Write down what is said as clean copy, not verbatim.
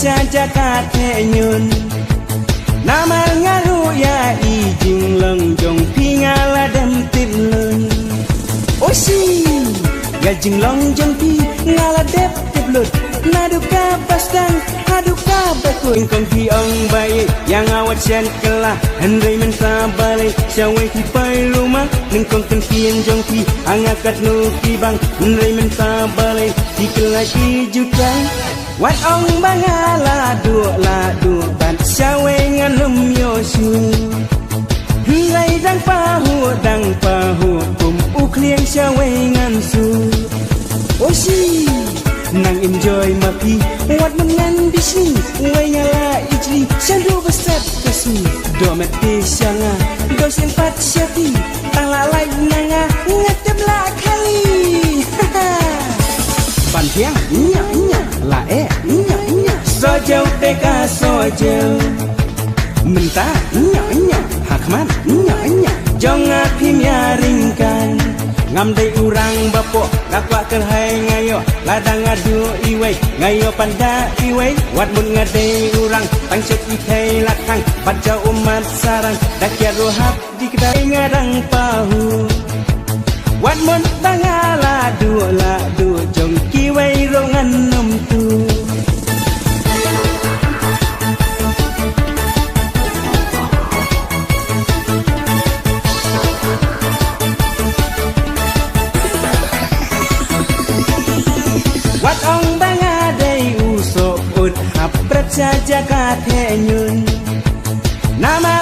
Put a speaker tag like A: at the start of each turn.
A: jagat nyun nama ngaru ya ijing leng jong pingala dem tilun osi ya jing long jong pi ngala dep tiblut naduka pasdan aduka bakun kong pi ong baik yang awat sian kelah hendai mentah balik syawai ki pai rumah nengkong kenkian jong pi angakat nuki bang hendai mentah balik di kelah ki jutang wat ong bangala la du ban syawai nganum yosu hendai dang pahu kum ukliang syawai ngansu osi nang enjoy mapi wat mengan bisni wayala ijli sandu besar kasu domet pisanga dosen pat syati tala lai nanga ngatep la kali pantiang nya la nya sojau teka sojau mentah nya hakman nya jangan pimiaringkan ngamdai urang bapok nakwa kerhai ngayo ladang adu iwei ngayo panda iwei wat mun ngadai urang tangsut ikai lakang baca umat sarang dakia rohap di kedai ngarang pahu wat mun tangala du jong kiwei rongan nom tu wat ong bangadai usok ut hap jagat nyun nama